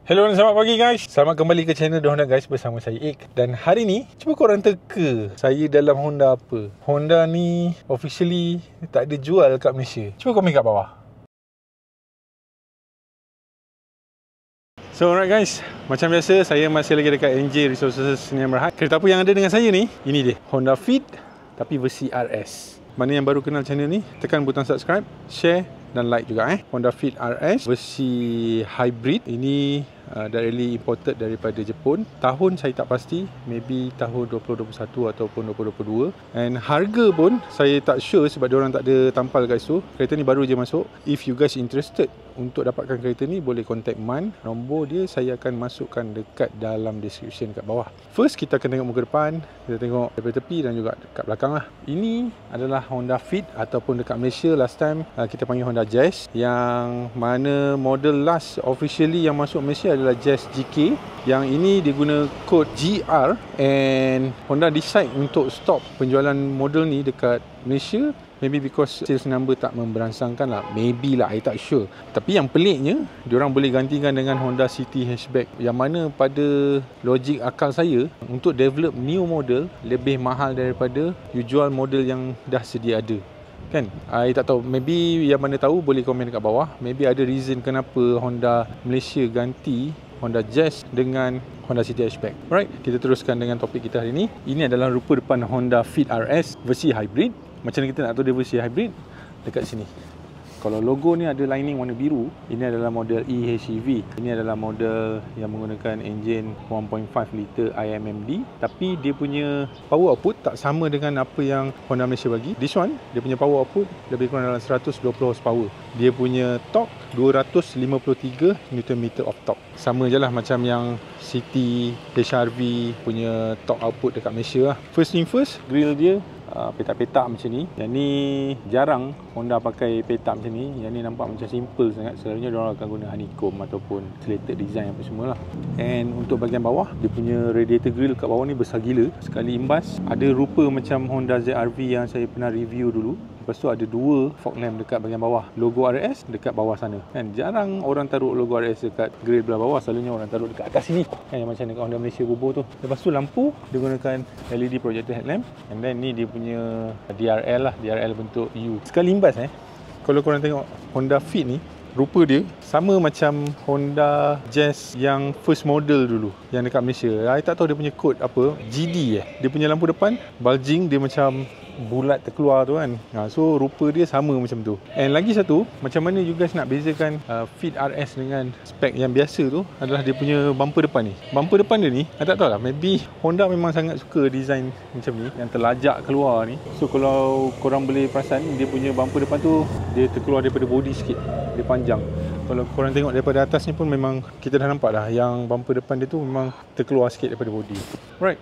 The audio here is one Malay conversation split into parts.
Hello dan selamat pagi guys. Selamat kembali ke channel The Honda guys bersama saya Ik. Dan hari ni cuba korang teka saya dalam Honda apa. Honda ni officially tak ada jual kat Malaysia. Cuba komen kat bawah. So alright guys, macam biasa saya masih lagi dekat NJ Resources Sdn Bhd. Kereta apa yang ada dengan saya ni, ini dia, Honda Fit tapi versi RS. Mana yang baru kenal channel ni, tekan butang subscribe, share dan like juga Honda Fit RS versi hybrid. Ini directly imported daripada Jepun. Tahun saya tak pasti, maybe tahun 2021 ataupun 2022. And harga pun saya tak sure sebab diorang tak ada tampal kat situ. Kereta ni baru je masuk. If you guys interested untuk dapatkan kereta ni, boleh contact Man. Nombor dia saya akan masukkan dekat dalam description kat bawah. First kita akan tengok muka depan, kita tengok daripada tepi dan juga dekat belakang lah. Ini adalah Honda Fit ataupun dekat Malaysia last time kita panggil Honda Jazz, yang mana model last officially yang masuk Malaysia adalah Jazz GK. Yang ini dia guna kod GR, and Honda decide untuk stop penjualan model ni dekat Malaysia. Maybe because sales number tak memberansangkan lah. Maybe lah, I tak sure. Tapi yang peliknya, diorang boleh gantikan dengan Honda City Hatchback, yang mana pada logik akal saya, untuk develop new model lebih mahal daripada you jual model yang dah sedia ada. Kan? I tak tahu. Maybe yang mana tahu boleh komen kat bawah. Maybe ada reason kenapa Honda Malaysia ganti Honda Jazz dengan Honda City Hatchback. Alright, kita teruskan dengan topik kita hari ni. Ini adalah rupa depan Honda Fit RS versi hybrid. Macam mana kita nak tahu dia versi hybrid? Dekat sini. Kalau logo ni ada lining warna biru, ini adalah model eHEV. Ini adalah model yang menggunakan enjin 1.5 liter IMMD, tapi dia punya power output tak sama dengan apa yang Honda Malaysia bagi. This one, dia punya power output lebih kurang dalam 120 horsepower. Dia punya torque 253 Nm of torque. Sama je lah macam yang City HRV punya torque output dekat Malaysia lah. First thing first, grill dia petak-petak macam ni. Yang ni jarang Honda pakai petak macam ni. Yang ni nampak macam simple sangat. Selalunya diorang akan guna honeycomb ataupun slated design apa semua lah. And untuk bahagian bawah, dia punya radiator grill kat bawah ni besar gila. Sekali imbas ada rupa macam Honda ZR-V yang saya pernah review dulu. Lepas tu ada dua fog lamp dekat bahagian bawah. Logo RS dekat bawah sana. Kan jarang orang taruh logo RS dekat grill belah bawah. Selalunya orang taruh dekat atas sini. Kan macam dekat Honda Malaysia Bobo tu. Lepas tu lampu dia gunakan LED projector headlamp. And then ni dia punya DRL lah. DRL bentuk U. Sekali imbas kalau korang tengok Honda Fit ni, rupa dia sama macam Honda Jazz yang first model dulu yang dekat Malaysia. I tak tahu dia punya kod apa, GD Dia punya lampu depan bulging, dia macam bulat terkeluar tu kan. So rupa dia sama macam tu. And lagi satu, macam mana you guys nak bezakan Fit RS dengan spek yang biasa tu, adalah dia punya bumper depan ni. Bumper depan dia ni, I tak tahu lah, maybe Honda memang sangat suka design macam ni, yang terlajak keluar ni. So kalau korang boleh perasan, dia punya bumper depan tu dia terkeluar daripada body sikit, dia panjang. Kalau korang tengok daripada atas ni pun memang kita dah nampak dah yang bumper depan dia tu memang terkeluar sikit daripada body. Right,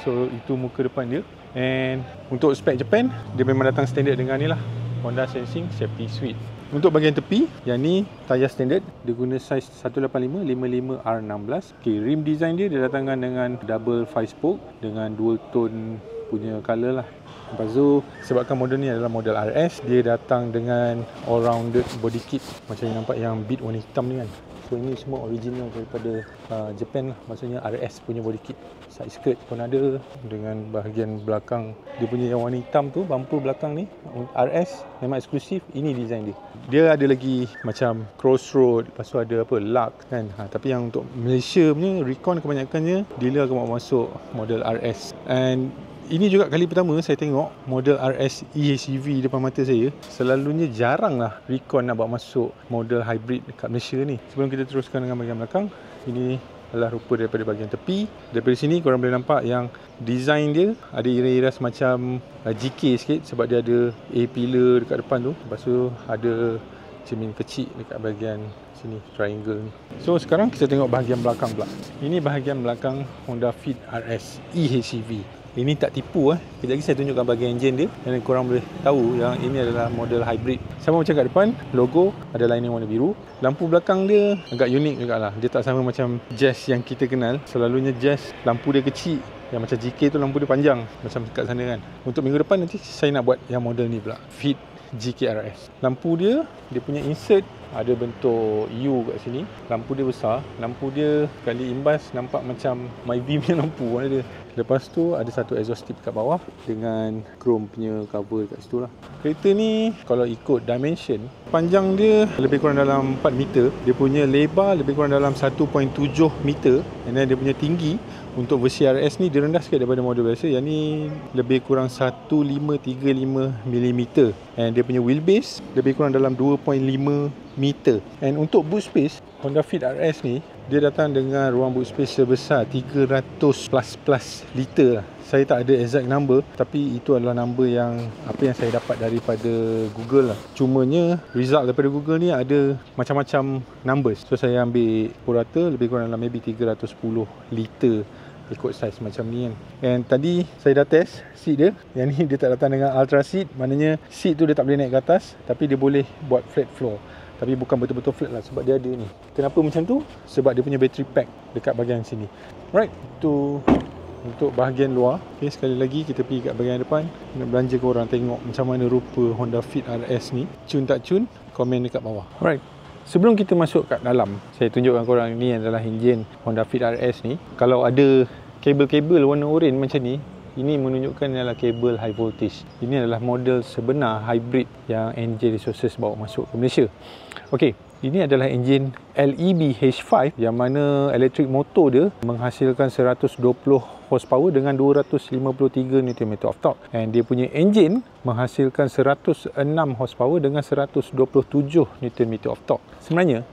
so itu muka depan dia. And untuk spek Japan, dia memang datang standard dengan ni lah, Honda Sensing Safety Suite. Untuk bahagian tepi, yang ni tayar standard, dia guna saiz 185 55 R16. Okay, rim design dia datangkan dengan double 5 spoke dengan dual tone punya colour lah. Lepas tu, sebabkan model ni adalah model RS, dia datang dengan all-rounded body kit. Macam yang nampak yang bead warna hitam ni kan. So ini semua original daripada Japan lah. Maksudnya RS punya body kit. Side skirt pun ada, dengan bahagian belakang dia punya yang warna hitam tu, bumper belakang ni RS memang eksklusif. Ini design dia. Dia ada lagi macam Crossroad, lepas tu ada apa, Lux kan. Tapi yang untuk Malaysia punya Recon kebanyakannya dealer akan bawa masuk model RS. And ini juga kali pertama saya tengok model RS eHEV depan mata saya. Selalunya jarang lah Recon nak bawa masuk model hybrid dekat Malaysia ni. Sebelum kita teruskan dengan bahagian belakang, ini adalah rupa daripada bahagian tepi. Daripada sini korang boleh nampak yang design dia ada ira-ira semacam GK sikit, sebab dia ada A-pillar dekat depan tu. Lepas tu ada cermin kecil dekat bahagian sini, triangle ni. So sekarang kita tengok bahagian belakang pula. Ini bahagian belakang Honda Fit RS eHEV. Ini tak tipu Kejap lagi saya tunjukkan bahagian enjin dia, dan korang boleh tahu yang ini adalah model hybrid. Sama macam kat depan, logo ada lining warna biru. Lampu belakang dia agak unik juga lah. Dia tak sama macam Jazz yang kita kenal. Selalunya Jazz lampu dia kecil, yang macam GK tu lampu dia panjang macam kat sana kan. Untuk minggu depan nanti saya nak buat yang model ni pula, Fit GKRS. Lampu dia punya insert ada bentuk U kat sini. Lampu dia besar. Lampu dia kali imbas nampak macam Myvi punya lampu ada. Lepas tu ada satu exhaust tip kat bawah dengan chrome punya cover kat situ lah. Kereta ni kalau ikut dimension, panjang dia lebih kurang dalam 4 meter. Dia punya lebar lebih kurang dalam 1.7 meter. And then dia punya tinggi untuk versi RS ni dia rendah sikit daripada model biasa. Yang ni lebih kurang 1535mm. And dia punya wheelbase lebih kurang dalam 2.5 meter. And untuk boot space, Honda Fit RS ni dia datang dengan ruang boot space sebesar 300 plus liter lah. Saya tak ada exact number, tapi itu adalah number yang apa yang saya dapat daripada Google lah. Cumanya result daripada Google ni ada macam-macam numbers. So saya ambil purata lebih kurang dalam maybe 310 liter ikut size macam ni kan. And tadi saya dah test seat dia. Yang ni dia tak datang dengan ultra seat. Maknanya seat tu dia tak boleh naik ke atas, tapi dia boleh buat flat floor. Tapi bukan betul-betul flat lah, sebab dia ada ni. Kenapa macam tu? Sebab dia punya battery pack dekat bahagian sini. Right, tu untuk bahagian luar. Okay, sekali lagi kita pergi kat bahagian depan. Nak belanja korang tengok macam mana rupa Honda Fit RS ni. Cun tak cun? Komen dekat bawah. Alright, sebelum kita masuk kat dalam, saya tunjukkan korang ni adalah enjin Honda Fit RS ni. Kalau ada kabel-kabel warna oranye macam ni, ini menunjukkan adalah kabel high voltage. Ini adalah model sebenar hybrid yang NJ Resources bawa masuk ke Malaysia. Okey, ini adalah enjin LEB H5 yang mana elektrik motor dia menghasilkan 120 horsepower dengan 253 Nm of torque. And dia punya enjin menghasilkan 106 horsepower dengan 127 Nm of torque. Sebenarnya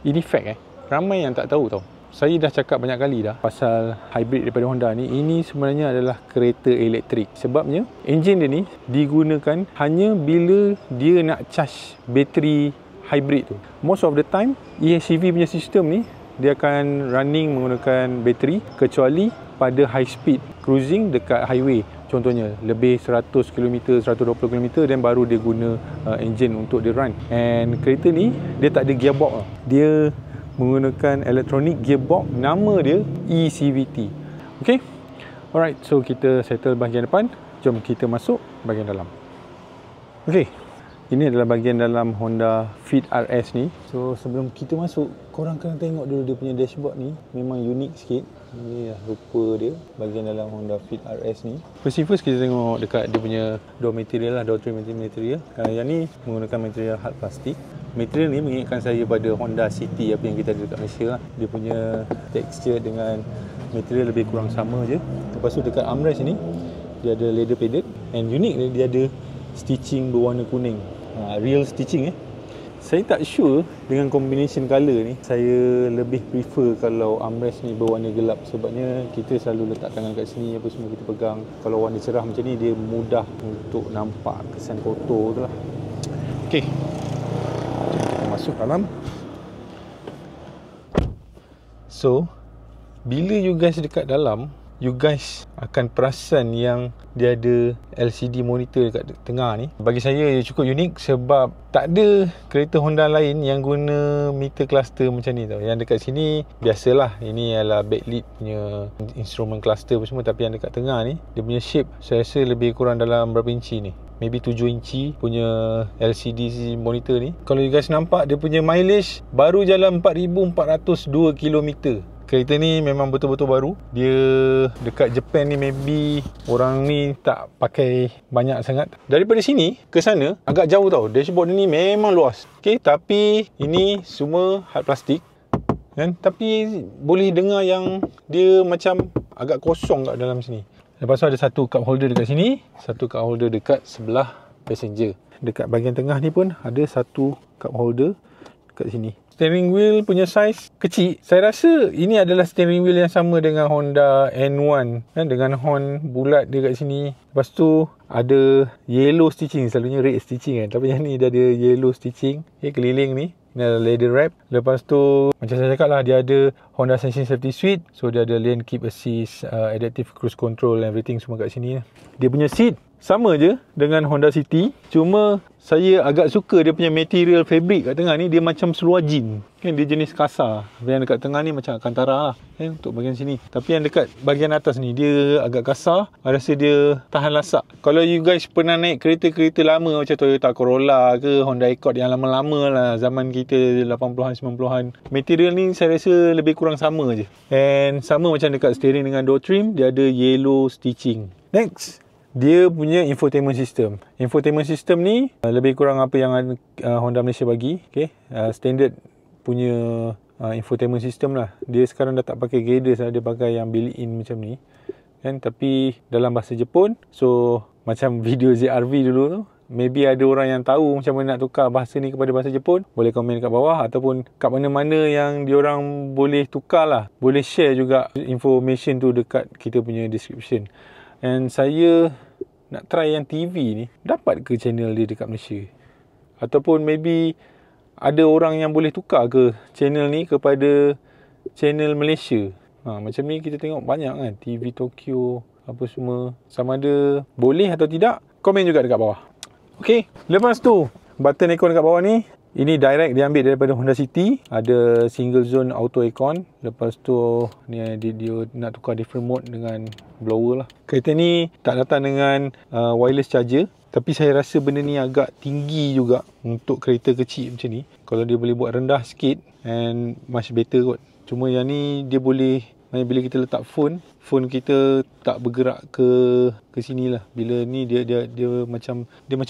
ini fact ramai yang tak tahu tau. Saya dah cakap banyak kali dah pasal hybrid daripada Honda ni. Ini sebenarnya adalah kereta elektrik. Sebabnya enjin dia ni digunakan hanya bila dia nak charge bateri hybrid tu. Most of the time EHEV punya sistem ni dia akan running menggunakan bateri, kecuali pada high speed cruising dekat highway. Contohnya lebih 100 km, 120 km, dan baru dia guna enjin untuk dia run. And kereta ni dia tak ada gearbox. Dia menggunakan electronic gearbox, nama dia eCVT. Okay, alright, so kita settle bahagian depan. Jom kita masuk bahagian dalam. Okay, ini adalah bahagian dalam Honda Fit RS ni. So sebelum kita masuk, korang kena tengok dulu dia punya dashboard ni. Memang unik sikit. Ini lah rupa dia bahagian dalam Honda Fit RS ni. First kita tengok dekat dia punya door material lah, door trim material. Yang ni menggunakan material hard plastik. Material ni mengingatkan saya pada Honda City apa yang kita ada dekat Malaysia lah. Dia punya texture dengan material lebih kurang sama je. Lepas tu dekat armrest ni dia ada leather padded, and unik dia ada stitching berwarna kuning. Real stitching Saya tak sure dengan combination colour ni. Saya lebih prefer kalau armrest ni berwarna gelap, sebabnya kita selalu letak tangan kat sini apa semua kita pegang. Kalau warna cerah macam ni dia mudah untuk nampak kesan kotor tu lah. Okay, kita masuk dalam. So bila you guys dekat dalam, you guys akan perasan yang dia ada LCD monitor dekat tengah ni. Bagi saya ia cukup unik sebab tak ada kereta Honda lain yang guna meter cluster macam ni tau. Yang dekat sini biasalah, ini adalah backlit punya instrument cluster apa semua, tapi yang dekat tengah ni dia punya shape saya rasa lebih kurang dalam berapa inci ni, maybe 7 inci punya LCD monitor ni. Kalau you guys nampak, dia punya mileage baru jalan 4,402 km. Kereta ni memang betul-betul baru. Dia dekat Japan ni maybe orang ni tak pakai banyak sangat. Daripada sini ke sana agak jauh tau. Dashboard ni memang luas. Okay, tapi ini semua hard plastik kan? Tapi boleh dengar yang dia macam agak kosong kat dalam sini. Lepas tu ada satu cup holder dekat sini, satu cup holder dekat sebelah passenger. Dekat bahagian tengah ni pun ada satu cup holder dekat sini. Steering wheel punya size kecil. Saya rasa ini adalah steering wheel yang sama dengan Honda N1 kan, dengan horn bulat dia kat sini. Lepas tu ada yellow stitching, selalunya red stitching kan, tapi yang ni dia ada yellow stitching. Okay, keliling ni ini adalah leather wrap. Lepas tu macam saya cakap lah, dia ada Honda Sensing Safety Suite. So dia ada lane keep assist, adaptive cruise control, everything semua kat sini. Dia punya seat sama je dengan Honda City, cuma saya agak suka dia punya material fabric kat tengah ni, dia macam seluar jean kan, dia jenis kasar. Yang dekat tengah ni macam Alcantara lah kan, untuk bahagian sini. Tapi yang dekat bahagian atas ni dia agak kasar, saya rasa dia tahan lasak. Kalau you guys pernah naik kereta-kereta lama macam Toyota Corolla ke Honda Accord yang lama-lama lah, zaman kita 80-an 90-an, material ni saya rasa lebih kurang sama je. And sama macam dekat steering dengan door trim, dia ada yellow stitching. Next, dia punya infotainment system. Infotainment system ni lebih kurang apa yang Honda Malaysia bagi. Okay? Standard punya infotainment system lah. Dia sekarang dah tak pakai guidance lah, dia pakai yang built-in macam ni kan, tapi dalam bahasa Jepun. So macam video ZRV dulu tu, maybe ada orang yang tahu macam mana nak tukar bahasa ni kepada bahasa Jepun, boleh komen kat bawah, ataupun kat mana-mana yang diorang boleh tukar lah, boleh share juga information tu dekat kita punya description. And saya nak try yang TV ni, dapat ke channel dia dekat Malaysia? Ataupun maybe ada orang yang boleh tukar ke channel ni kepada channel Malaysia? Macam ni kita tengok banyak kan, TV Tokyo apa semua. Sama ada boleh atau tidak, komen juga dekat bawah. Okay, lepas tu button aircon dekat bawah ni, ini direct diambil daripada Honda City. Ada single zone auto aircon. Lepas tu ni dia nak tukar different mode dengan blower lah. Kereta ni tak datang dengan wireless charger, tapi saya rasa benda ni agak tinggi juga untuk kereta kecil macam ni. Kalau dia boleh buat rendah sikit, and much better kot. Cuma yang ni dia boleh, bila kita letak phone kita tak bergerak ke sini lah. Bila ni dia macam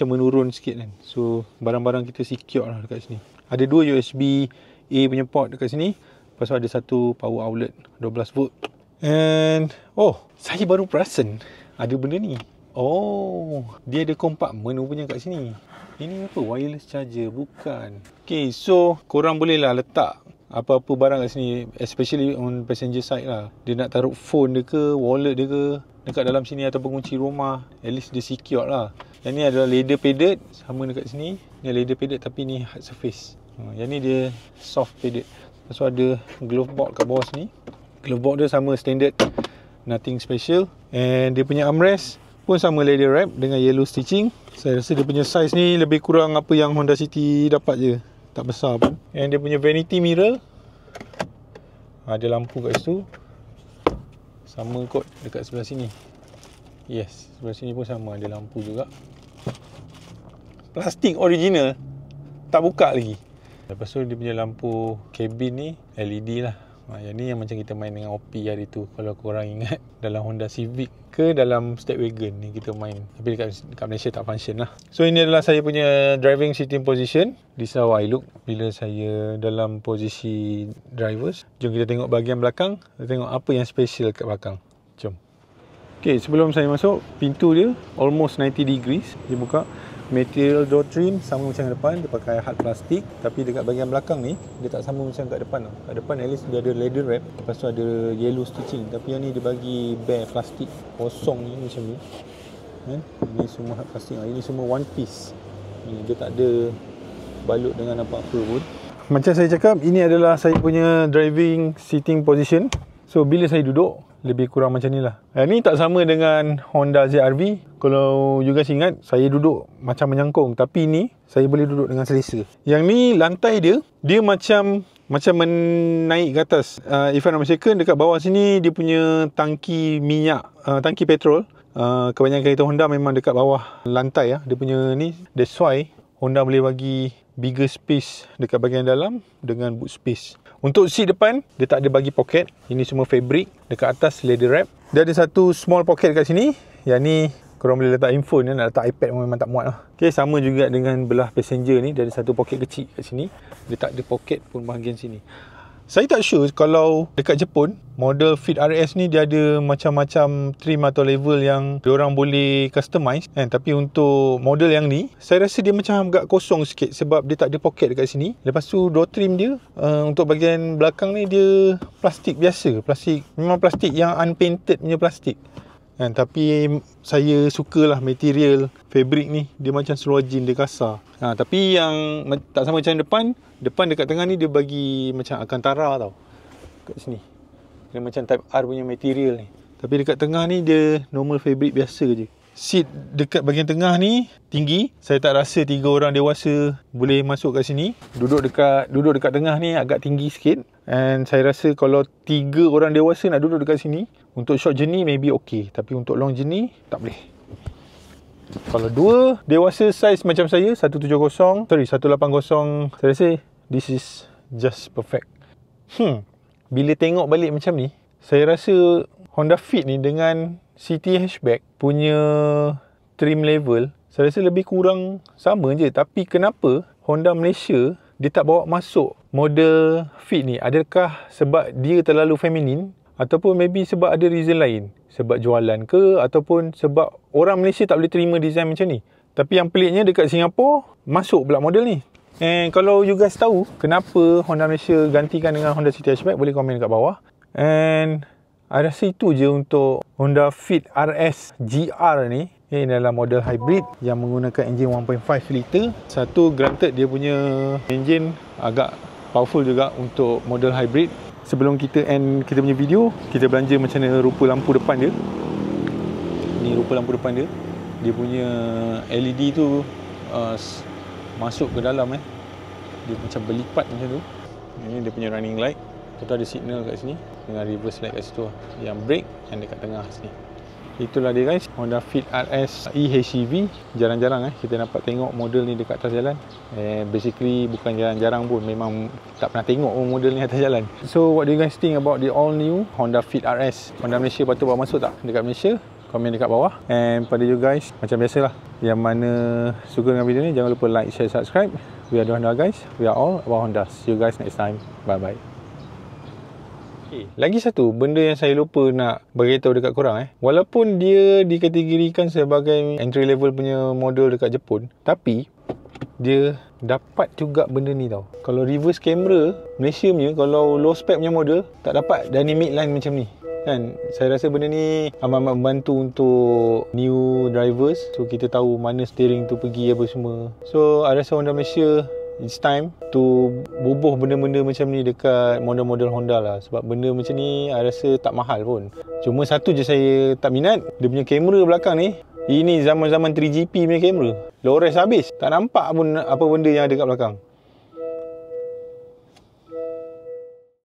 menurun sikit kan. So barang-barang kita secure lah dekat sini. Ada 2 USB A punya port dekat sini. Lepas tu ada satu power outlet 12 volt. And saya baru perasan ada benda ni. Dia ada compartment rupanya kat sini. Ini apa? Wireless charger? Bukan. Okay, so korang boleh lah letak apa-apa barang kat sini, especially on passenger side lah. Dia nak taruh phone dia ke, wallet dia ke dekat dalam sini, ataupun kunci rumah, at least dia secure lah. Yang ni adalah leather padded, sama dekat sini. Ni leather padded tapi ni hard surface. Yang ni dia soft padded. Lepas tu ada glove box kat bawah sini. Glove box dia sama standard, nothing special. And dia punya armrest pun sama leather wrap dengan yellow stitching. Saya rasa dia punya size ni lebih kurang apa yang Honda City dapat je, tak besar pun. And dia punya vanity mirror, ada lampu kat situ. Sama kot dekat sebelah sini. Yes, sebelah sini pun sama, ada lampu juga. Plastik original, tak buka lagi. Lepas tu dia punya lampu kabin ni LED lah. Yang ni yang macam kita main dengan OP hari tu, kalau korang ingat, dalam Honda Civic ke dalam Stepwagon ni kita main. Tapi dekat Malaysia tak function lah. So ini adalah saya punya driving sitting position. This is how I look bila saya dalam posisi drivers. Jom kita tengok bahagian belakang. Kita tengok apa yang special kat belakang. Jom. Okay, sebelum saya masuk, pintu dia almost 90 degrees. Dia buka. Material door trim sama macam depan, dia pakai hard plastik. Tapi dekat bahagian belakang ni dia tak sama macam kat depan. Kat depan at least dia ada leather wrap, lepas tu ada yellow stitching. Tapi yang ni dia bagi bare plastik kosong ni macam ni kan? Ini semua hard plastik. Ini semua one piece. Dia tak ada balut dengan apa-apa pun. Macam saya cakap, ini adalah saya punya driving sitting position. So bila saya duduk, lebih kurang macam ni lah. Ni tak sama dengan Honda ZRV. Kalau you guys ingat, saya duduk macam menyangkung. Tapi ni, saya boleh duduk dengan selesa. Yang ni, lantai dia macam menaik ke atas. If I'm not mistaken, dekat bawah sini, dia punya tangki minyak, tangki petrol. Kebanyakan kereta Honda memang dekat bawah lantai lah. Dia punya ni, that's why Honda boleh bagi bigger space dekat bahagian dalam dengan boot space. Untuk seat depan, dia tak ada bagi pocket. Ini semua fabric. Dekat atas leather wrap. Dia ada satu small pocket kat sini. Yang ni korang boleh letak handphone. Nak letak iPad pun memang tak muat lah. Okay, sama juga dengan belah passenger ni. Dia ada satu pocket kecil kat sini. Dia tak ada pocket pun bahagian sini. Saya tak sure kalau dekat Jepun, model Fit RS ni dia ada macam-macam trim atau level yang diorang boleh customize kan. Tapi untuk model yang ni, saya rasa dia macam agak kosong sikit sebab dia tak ada pocket dekat sini. Lepas tu door trim dia, untuk bahagian belakang ni dia plastik biasa. Memang plastik yang unpainted punya plastik kan. Tapi saya sukalah material fabric ni. Dia macam seluar jean, dia kasar. Tapi yang tak sama macam depan dekat tengah ni dia bagi macam Alcantara tau. Kat sini dia macam type R punya material ni. Tapi dekat tengah ni dia normal fabric biasa je. Seat dekat bahagian tengah ni tinggi. Saya tak rasa 3 orang dewasa boleh masuk kat sini. Duduk dekat tengah ni agak tinggi sikit. And saya rasa kalau 3 orang dewasa nak duduk dekat sini, untuk short journey maybe okay. Tapi untuk long journey tak boleh. Kalau 2 dewasa saiz macam saya, 180, saya rasa this is just perfect. Bila tengok balik macam ni, saya rasa Honda Fit ni dengan City Hatchback punya trim level, saya rasa lebih kurang sama je. Tapi kenapa Honda Malaysia dia tak bawa masuk model Fit ni? Adakah sebab dia terlalu feminin, ataupun maybe sebab ada reason lain? Sebab jualan ke, ataupun sebab orang Malaysia tak boleh terima design macam ni? Tapi yang peliknya dekat Singapura masuk pula model ni. And kalau you guys tahu kenapa Honda Malaysia gantikan dengan Honda City Hatchback, boleh komen kat bawah. And I rasa itu je untuk Honda Fit RS GR ni. Ini adalah model hybrid yang menggunakan enjin 1.5 liter. Satu, granted dia punya enjin agak powerful juga untuk model hybrid. Sebelum kita end kita punya video, kita belanja macam mana rupa lampu depan dia. Ni rupa lampu depan dia. Dia punya LED tu masuk ke dalam dia macam berlipat macam tu. Ini dia punya running light. Kita ada signal kat sini dengan reverse light kat situ. Yang brake yang dekat tengah sini. Itulah dia guys, Honda Fit RS eHCV. Jarang-jarang kita dapat tengok model ni dekat atas jalan. Basically bukan jarang-jarang pun, memang tak pernah tengok model ni atas jalan. So what do you guys think about the all new Honda Fit RS? Honda Malaysia patut bawa masuk tak dekat Malaysia? Komen dekat bawah. And pada you guys, macam biasalah, yang mana suka dengan video ni, jangan lupa like, share, subscribe. We are the Honda guys. We are all about Honda. See you guys next time. Bye bye. Lagi satu benda yang saya lupa nak beritahu dekat korang walaupun dia dikategorikan sebagai entry level punya model dekat Jepun, tapi dia dapat juga benda ni tau. Kalau reverse camera Malaysia punya, kalau low spec punya model tak dapat dynamic line macam ni kan. Saya rasa benda ni amat membantu untuk new drivers. So kita tahu mana steering tu pergi apa semua. So I rasa Honda Malaysia, it's time to bubuh benda-benda macam ni dekat model-model Honda lah. Sebab benda macam ni I rasa tak mahal pun. Cuma satu je saya tak minat, dia punya kamera belakang ni. Ini zaman-zaman 3GP punya kamera. Low res habis, tak nampak pun apa benda yang ada kat belakang.